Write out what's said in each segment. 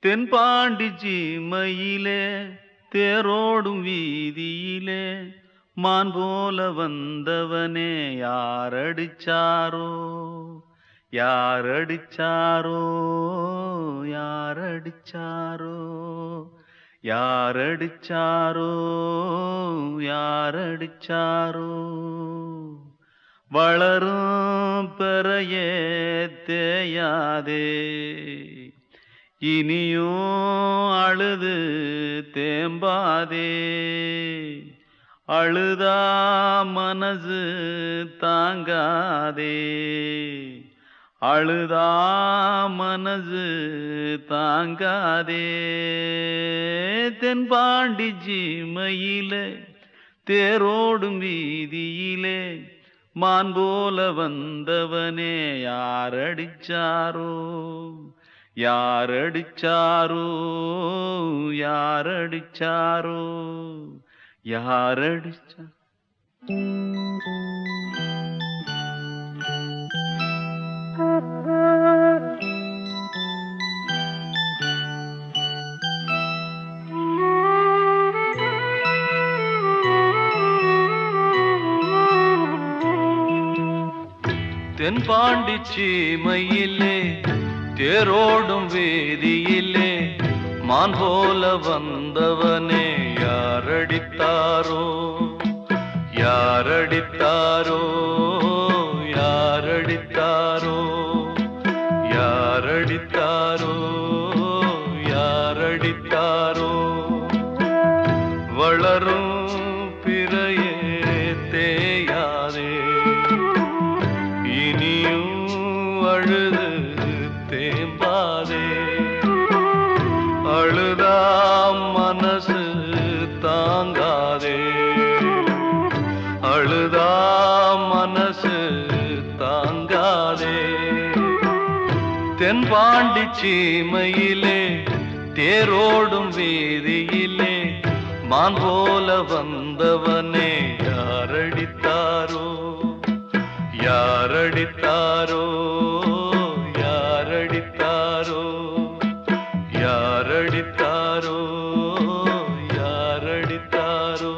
தென்பாண்டி சீமையிலே தேரோடும் வீதியிலே மான் போல வந்தவனே யாரடிச்சாரோ யாரடிச்சாரோ யாரடிச்சாரோ யாரடிச்சாரோ யாரடிச்சாரோ வளரும் பெறையே தேயாதே இனியும் அழுது தேம்பாதே அழுதா மனசு தாங்காதே அழுதா மனசு தாங்காதே தென்பாண்டி சீமையிலே தேரோடும் வீதியிலே மான் போல வந்தவனே யாரடிச்சாரோ யாரடிச்சாரோ யாரடிச்சாரோ யாரடிச்சா தென்பாண்டி சீமையிலே தேரோடும் வேதியிலே மான் போல வந்தவனே யாரடித்தாரோ யாரடித்தாரோ யாரடித்தாரோ யாரடித்தாரோ யாரடித்தாரோ வளரும் பிறையே தேயாதே இனியும் அழுது தேம்பாதே அழுதா மனசு தாங்காதே அழுதா மனசு தாங்காதே தென்பாண்டி சீமையிலே தேரோடும் வீதியிலே மான் போல வந்தவனே யாரடித்தாரோ யாரடித்தாரோ யாரடித்தாரோ யாரடித்தாரோ யாரடித்தாரோ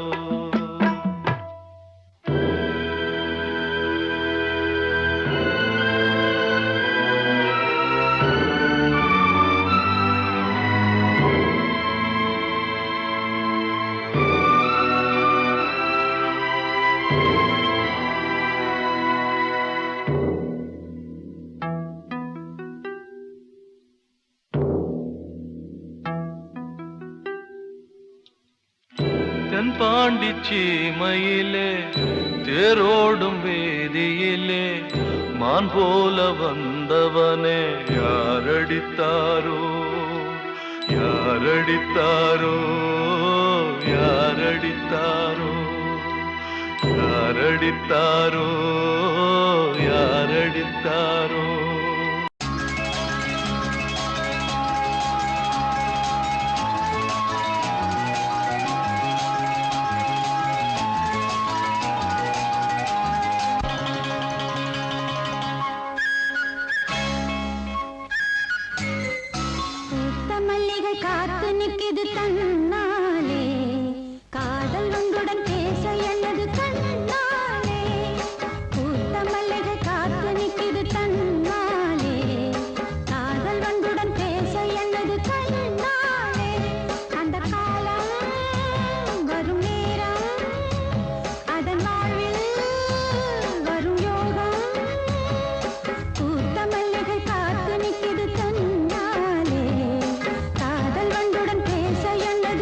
தென்பாண்டி சீமையிலே தேரோடும் வேதியிலே மான் போல வந்தவனே யாரடித்தாரோ யாரடித்தாரோ யாரடித்தாரோ யாரடித்தாரோ யாரடித்தாரோ காத்து நிற்கிது தன்னாலே காதல் உண்டுடன் பேச என்னது கண்ணாலே பூத்த மல்லிகை காத்து நிற்கிது தன்னாலே காதல் உண்டுடன் பேச என்னது கண்ணாலே அந்த காலம் வரும் நேரம் அதன் வாழ்வில் வரும் யோகம் பூத்த மல்லிகை காத்து நிற்கிது தன்னாலே காதல் வண்டுடன் பேச என்னது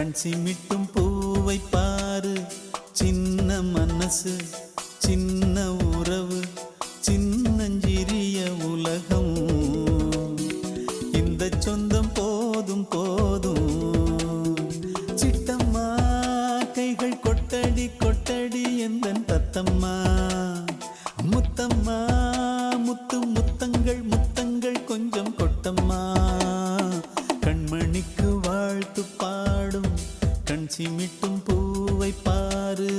கண் சிமிட்டும் பூவை பாரு, சின்ன மனசு சின்ன உறவு சின்னஞ்சிறிய உலகம். இந்த சொந்தம் போதும் போதும். சிட்டம்மா கைகள் கொட்டடி கொட்டடி எந்தன் தத்தம்மா. முத்தம்மா முத்து முத்தங்கள் முத்தங்கள் கொஞ்சம் கொட்டம்மா. கண்மணிக்கு வாழ்த்து பாடும் கண் சிமிட்டும் பூவை பாரு.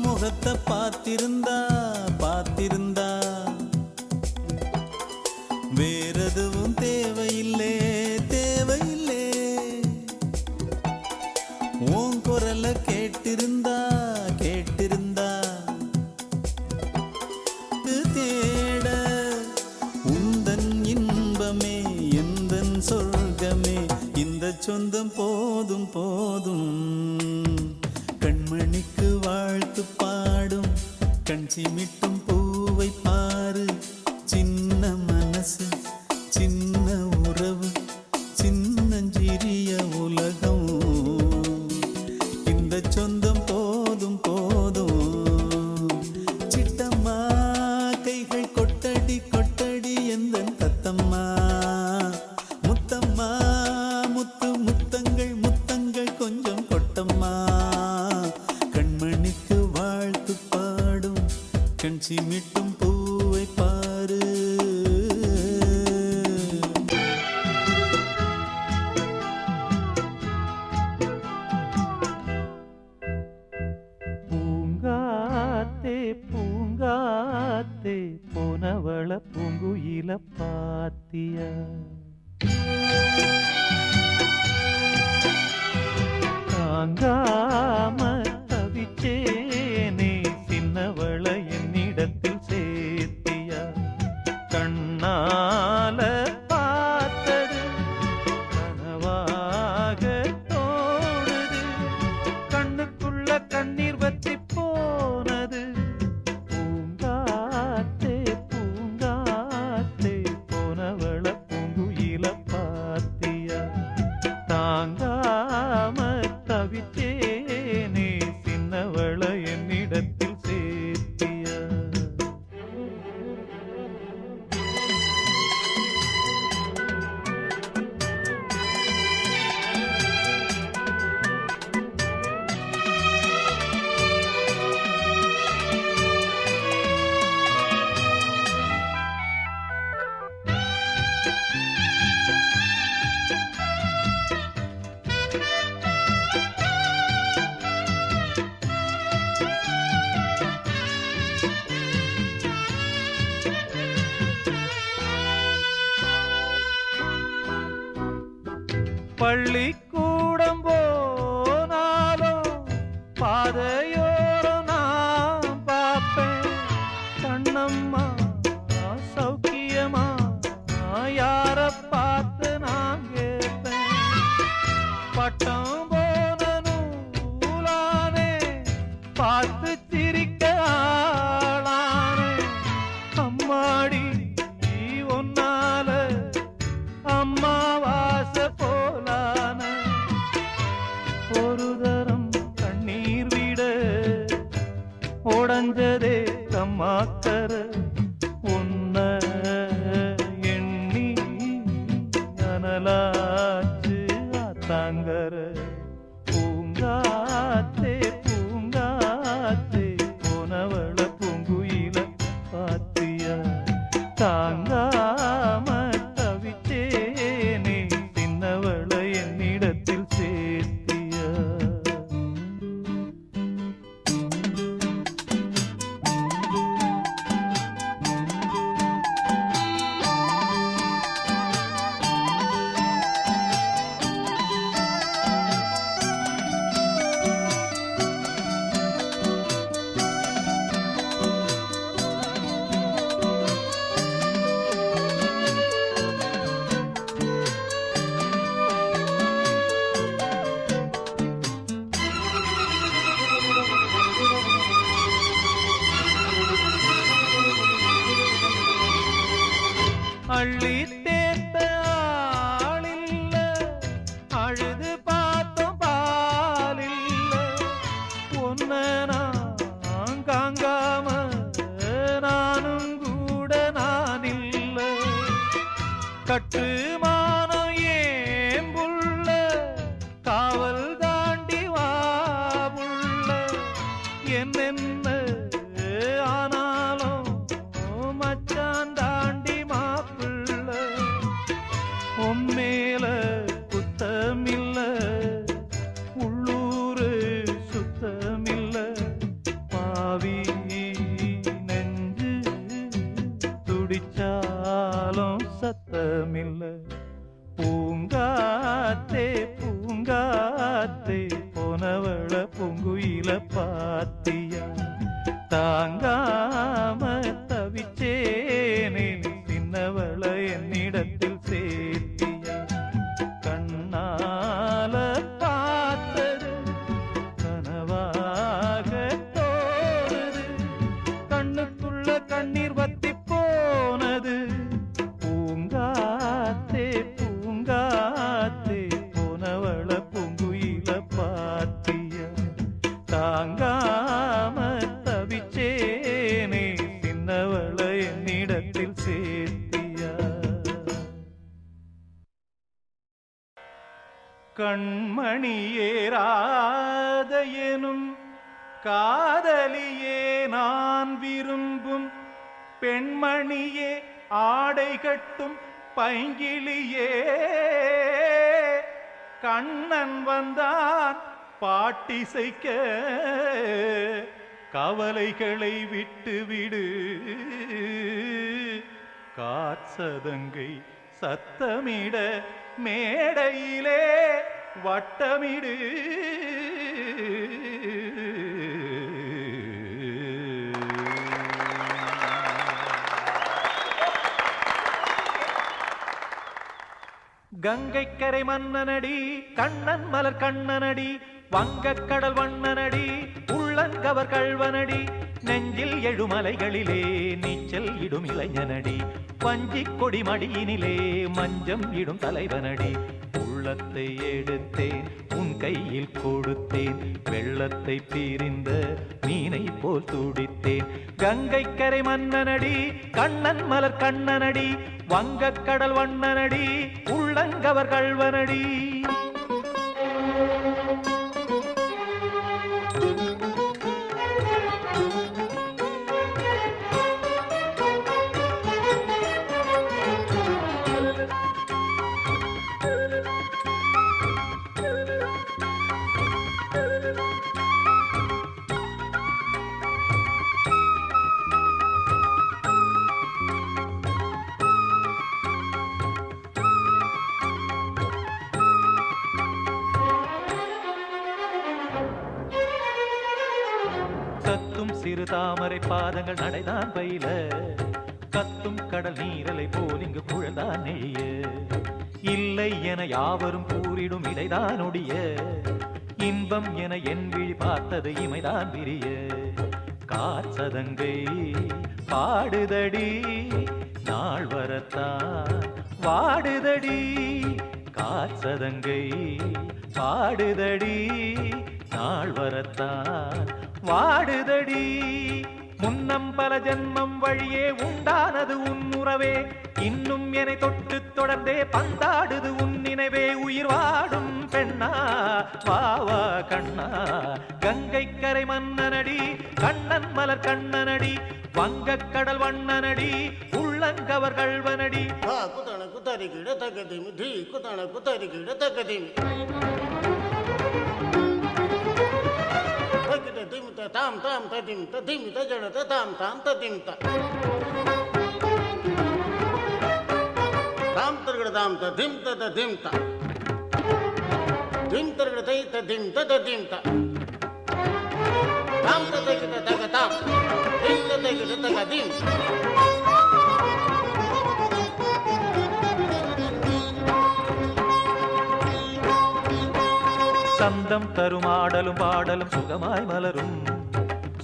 முகத்தை பார்த்திருந்தா பார்த்திருந்தா வேறெதுவும் தேவையில்லை தேவையில்லை. உன் குரலை கேட்டிருந்தா கேட்டிருந்தா தேட உந்தன் இன்பமே எந்தன் சொர்க்கமே. இந்த சொந்தம் போதும் போதும். கண்மணிக்கு வாழ்த்து பாடும் கண் சிமிட்டும் பூவை பாரு. சின்ன மனசு சின்ன உறவு சின்னஞ்சிறிய உலகம். இந்த சொந்தம் போதும் போதும். சிட்டம்மா கைகள் கொட்டடி கொட்டடி எந்தன் தத்தம்மா. முத்தம்மா முத்து முத்தங்கள் முத்தங்கள் கொஞ்சம் கொட்டம்மா. கண்மணிக்கு வாழ்த்து பாடும் கண் சிமிட்டும் பூவை பாரு. பூங்காத்தே பூங்காத்தே போனவள பூங்குயில பாத்தியா. தாங்காம தவிச்சேனே சின்னவள என்னிடத்தில் சேர்த்தியா. கண்ணால பார்த்தது கனவாக தோணுது. கண்ணுக்குள்ள கண்ணீர் வத்தி போனது. பூங்காத்தே பூங்காத்தே போனவள பூங்குயில பாத்தியா. தாங்காம தவிச்சேனே சின்னவள என்னிடத்தில் சேர்த்தியா. பள்ளிக்கூடம் போனாலும் பாதையோரம் நான் பார்ப்பேன். கண்ணம்மா சௌக்கியமா யார பார்த்து நான் கேட்பேன். பட்டம் போன நூலானே பார்த்து சிரிக்க ஆளானே. அம்மாடி ஒன்னால அம்மாவாச போலான. ஒரு தரம் கண்ணீர் விட உடஞ்சதே கம்மாக்கர. உன்ன எண்ணி அனலாச்சு ஆத்தாங்கர. பூங்காத்தே பூங்காத்தே போனவள பூங்குயில பாத்தியா. தாங்காம தவிச்சேனே சின்னவள என்னிடத்தில் சேர்த்தியா. கண்மணியேராத எனும் காதலியே நான் விரும்பும் பெண்மணியே ஆடை கட்டும் பைங்கிளியே கண்ணன் வந்தான் பாட்டிசைக்க கவலைகளை விட்டுவிடு காற்சதங்கை சத்தமிட மேடையிலே வட்டமிடு கங்கைக்கரை மன்னனடி கண்ணன் மலர் கண்ணனடி வங்கக்கடல் வண்ணனடி உள்ளங்கவர் கள்வனடி நெஞ்சில் எழுமலைகளிலே நீச்சல் இடும் இளைஞனடி வஞ்சிக் கொடி மடியினிலே மஞ்சம் இடும் தலைவனடி உள்ளத்தை எடுத்தேன் உன் கையில் கொடுத்தேன் வெள்ளத்தை பிரிந்த மீனை போல் துடித்தேன் கங்கைக்கரை மன்னனடி கண்ணன் மலர் கண்ணனடி வங்கக்கடல் வண்ணனடி உள்ளங்கவர் கள்வனடி சிறு தாமரை பாதங்கள் நடைதான் பயில கத்தும் கடல் நீரலை போல் இங்கு குழல்தான் நெய்ய இல்லை என யாவரும் கூறிடும் இடைதான் ஒடிய இன்பம் என என் விழி பார்த்தது இமைதான் விரிய காற்சதங்கை பாடுதடி நாள் வரத்தான் வாடுதடி காற்சதங்கை பாடுதடி நாள் வரத்தான் வாடுதடி முன்னம் பல ஜென்மம் வழியே உண்டானது உன் உறவே இன்னும் என்னை தொட்டு தொடர்ந்தே பந்தாடுது உன் நினைவே உயிர் வாடும் பெண்ணா வாவா கண்ணா கங்கைக்கரை மன்னனடி கண்ணன் மலர் கண்ணனடி வங்கக்கடல் வண்ணனடி உள்ளங்கவர் கள்வனடி குத்தன குத்தரி கிட தகதிமி தி குத்தன குத்தரி கிட தகதிமி திமித தாம் தாம் ததிமித திமித ஜடத தாம் தாம் ததிமித தாம் தர்கட தாம் ததிமித ததிமித திம் தர்கட தை ததிமித ததிமித தாம் ததகிட தக தாம் திம் ததகிட தக திம் சந்தம் தரும் ஆடலும் பாடலும் சுகமாய் மலரும்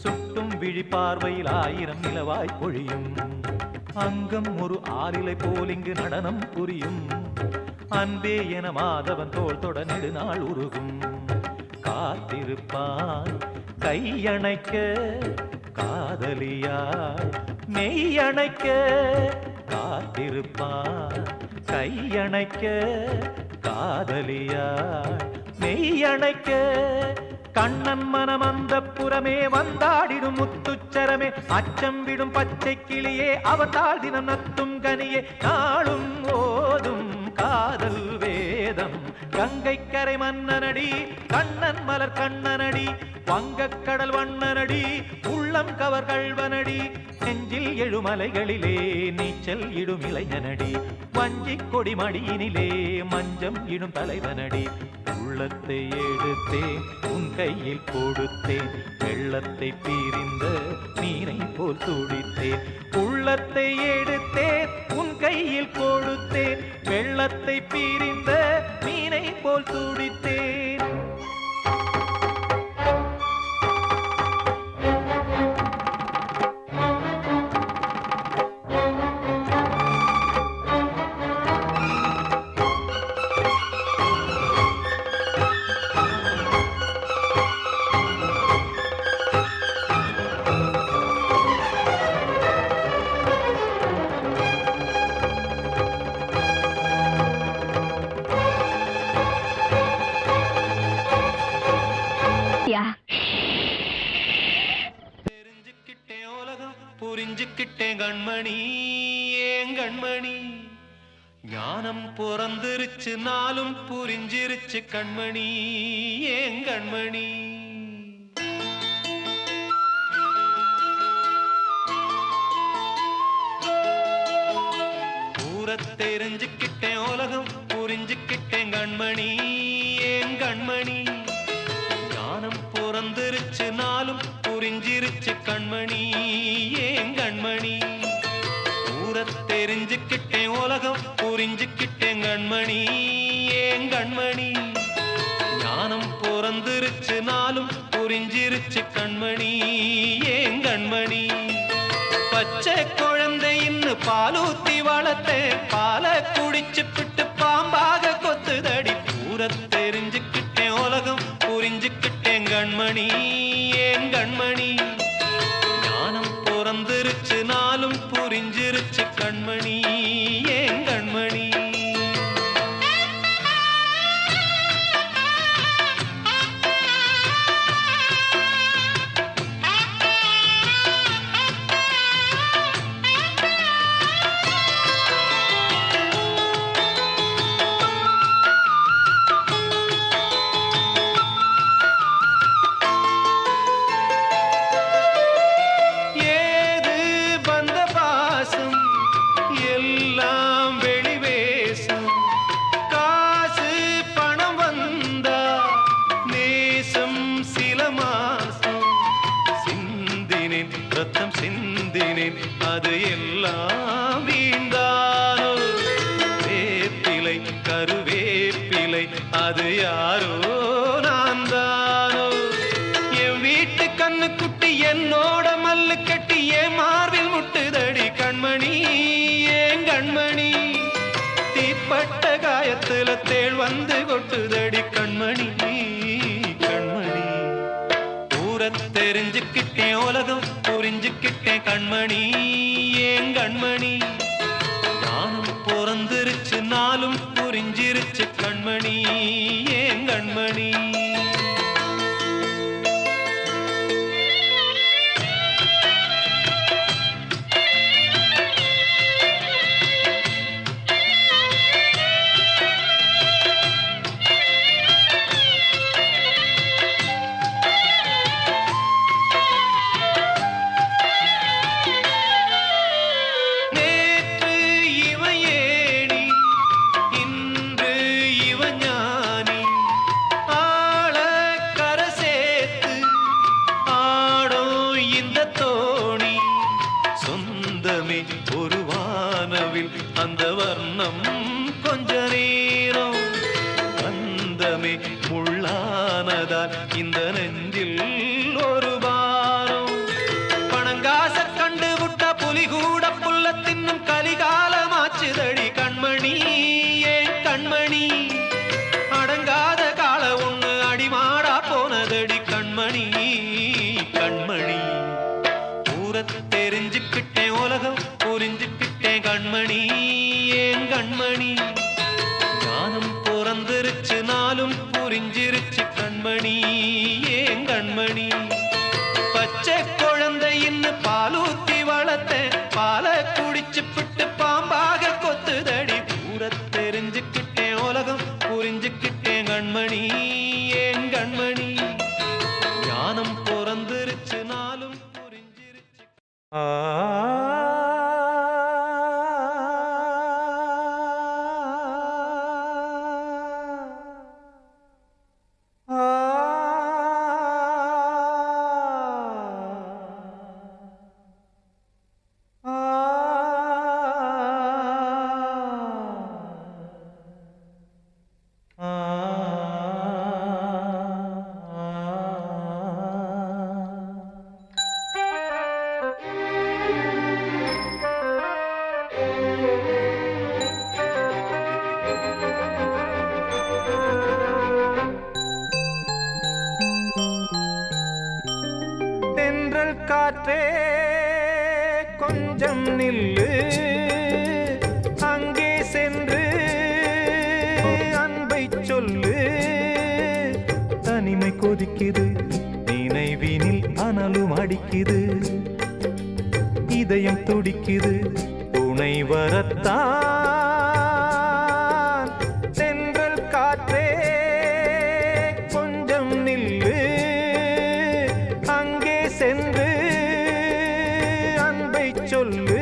சுட்டும் விழி பார்வையில் ஆயிரம் நிலவாய் பொழியும் அங்கம் ஒரு ஆறிலை போல் இங்கு நடனம் புரியும் அன்பே என மாதவன் தோள் தொட நெடுநாள் உருகும் காத்திருப்பான் கையணைக்க காதலியாள் மெய்யணைக்க காத்திருப்பான் கையணைக்க காதலியாள் மெய்யணைக்க கண்ணன் மனம் அந்த புறமே வந்தாடிடும் முத்துச்சரமே அச்சம் விடும் பச்சை கிளியே அவதாள் தினம் நத்தும் கனியே நாளும் ஓதும் காதல் வேதம் கங்கைக்கரை மன்னனடி கண்ணன் மலர் கண்ணனடி வங்கக்கடல் வண்ணனடி உள்ளம் கவர் கள்வனடி நெஞ்சில் எழுமலைகளிலே நீச்சல் இடும் இளைஞனடி வஞ்சிக் கொடி மடியினிலே மஞ்சம் இடும் தலைவனடி உள்ளத்தை எடுத்தேன் உன் கையில் கொடுத்தேன் வெள்ளத்தை பிரிந்த மீனை போல் துடித்தேன் உள்ளத்தை எடுத்தேன் உன் கையில் கொடுத்தேன் வெள்ளத்தை பிரிந்த மீனை போல் துடித்தேன் தெரிஞ்சுக்கிட்டேன் கண்மணி ஏன் கண்மணி ஞானம் பிறந்திருச்சு நாளும் புரிஞ்சிருச்சு கண்மணி ஏன் கண்மணி தெரிஞ்சுக்கிட்டேன் உலகம் புரிஞ்சுக்கிட்டேன் கண்மணி ஏன் கண்மணி ஞானம் பிறந்திருச்சு நாளும் புரிஞ்சிருச்சு கண்மணி ஏன் கண்மணி தெரிஞ்சுக்கிட்டேன் உலகம் புரிஞ்சுக்கிட்டேன் கண்மணி ஏன் கண்மணி ஞானம் பிறந்திருச்சு நாளும் புரிஞ்சிருச்சு கண்மணி ஏன் கண்மணி பச்சை குழந்தை இன்னும் பாலூத்தி வளர்த்தேன் பாலை குடிச்சு பிட்டு பாம்பாக கொத்துதடி தெரிஞ்சுக்கிட்டேன் உலகம் புரிஞ்சுக்கிட்டேன் கண்மணி ஏன் கண்மணி ஞானம் பிறந்திருச்சு நாளும் புரிஞ்சிருச்சு கண்மணி ஏன் கண்மணி அது எல்லாம் வீண்டானோ வேப்பிலை கருவேப்பிலை அது யாரோ நான் தானோ என் வீட்டு கண்ணு குட்டி என்னோட மல்லு கட்டி என் மார்பில் முட்டுதடி கண்மணி ஏன் கண்மணி தீப்பட்ட காயத்துல தேள் வந்து கொட்டுதடி கண்மணி கண்மணி தெரிஞ்சுக்கிட்டேன் உலகம் புரிஞ்சுக்கிட்டேன் கண்மணி ஏன் கண்மணி ஞானம் பிறந்திருச்சு நாளும் புரிஞ்சிருச்சு கண்மணி ஏன் கண்மணி ஒரு வானவில் அந்த வர்ணம் கொஞ்ச நேரம் வந்தமே முள்ளானதால் இந்த நெஞ்சில் ஒரு பாரம் பணங்காச கண்டு விட்ட புலி கூட புல்ல தின்னும் கலிகாலமாச்சுதடி கண்மணி ஏன் கண்மணி அடங்காத கால ஒண்ணு அடிமாடா போனதடி கண்மணி கண்மணி தெரிஞ்சுக்கிட்டேன் உலகம் புரிஞ்சுக்கிட்டேன் கண்மணி ஏன் கண்மணி ஞானம் பிறந்திருச்சு நாளும் புரிஞ்சிருச்சு கண்மணி ஏன் கண்மணி பச்சை குழந்தை இன்னும் பாலூத்தி வளர்த்தேன் பாலை குடிச்சு பிட்டு பாம்பாக கொத்துதடி தெரிஞ்சுக்கிட்டேன் உலகம் புரிஞ்சுக்கிட்டேன் கண்மணி ஏன் கண்மணி ஞானம் பிறந்திருச்சு நாளும் காற்றே கொஞ்சம் நில்லு அங்கே சென்று அன்பை சொல்லு தனிமை கொதிக்குது நினைவினில் அனலும் அடிக்குது இதயம் துடிக்குது துணை வரத்தான். தென்றல் காற்றே கொஞ்சம் நில்லு, அங்கே சென்று அன்பை சொல்லு.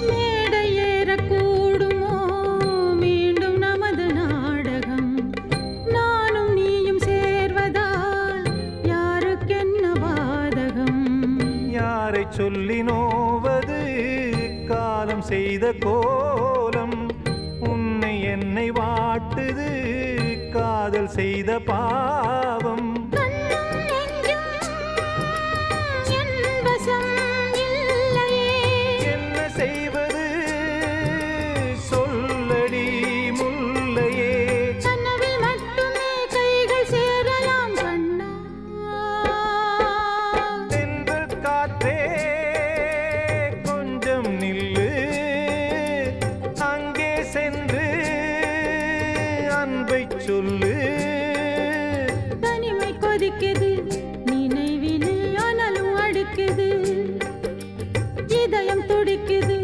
மேடை ஏறக்கூடுமோ மீண்டும் நமது நாடகம்? நானும் நீயும் சேர்வதால் யாருக்கென்ன பாதகம்? யாரை சொல்லி நோவது காலம் செய்த கோலம், உன்னை என்னை வாட்டுது காதல் செய்த பாவம். கண்ணும் நெஞ்சும் என் வசம் இல்லையே. என்ன செய்வது சொல்லடி முல்லையே. கனவில் மட்டுமே கைகள் சேரலாம் கண்ணா. தென்றல் காற்றே கொஞ்சம் நில்லு, அங்கே சென்று அன்பை சொல்லு. தனிமை கொதிக்குது நினைவினில் அனலும் அடிக்குது. இதயம் துடிக்குது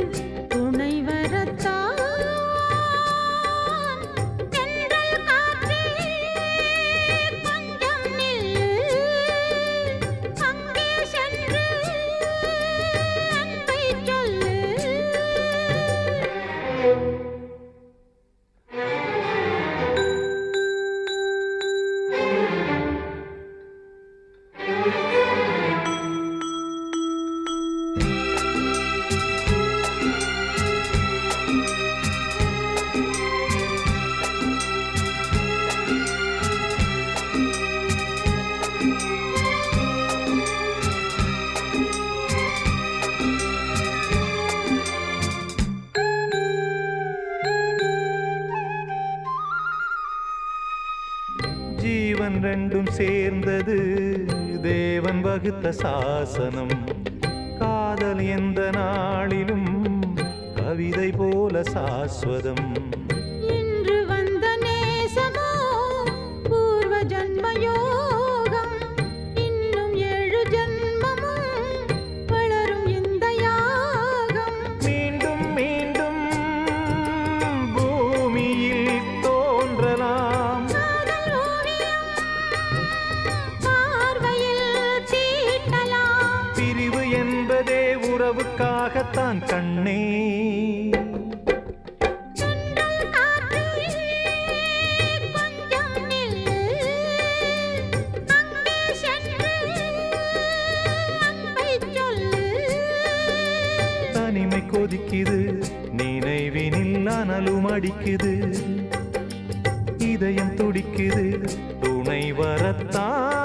துணை வரத்தான். தென்றல் காற்றே கொஞ்சம் நில்லு, அங்கே சென்று அன்பை சொல்லு. ஜீவன் ரெண்டும் சேர்ந்தது தேவன் வகுத்த சாசனம். காதல் எந்த நாளிலும் கவிதை போல சாஸ்வதம். இன்று வந்த நேசமோ பூர்வ ஜன்ம யோகம். இன்னும் 7 ஜன்மமும் வளரும் இந்த யாகம். மீண்டும் மீண்டும் பூமியில் தோன்றலாம். காதல் ஓவியம் பார்வையில் தீட்டலாம். பிரிவு என்பதே உறவுக்காகத்தான் கண்ணே. தென்றல் காற்றே கொஞ்சம் நில்லு, அங்கே சென்று அன்பை சொல்லு. தனிமை கொதிக்குது நினைவினில் அனலும் அடிக்குது. இதயம் துடிக்குது துணை வரத்தான்.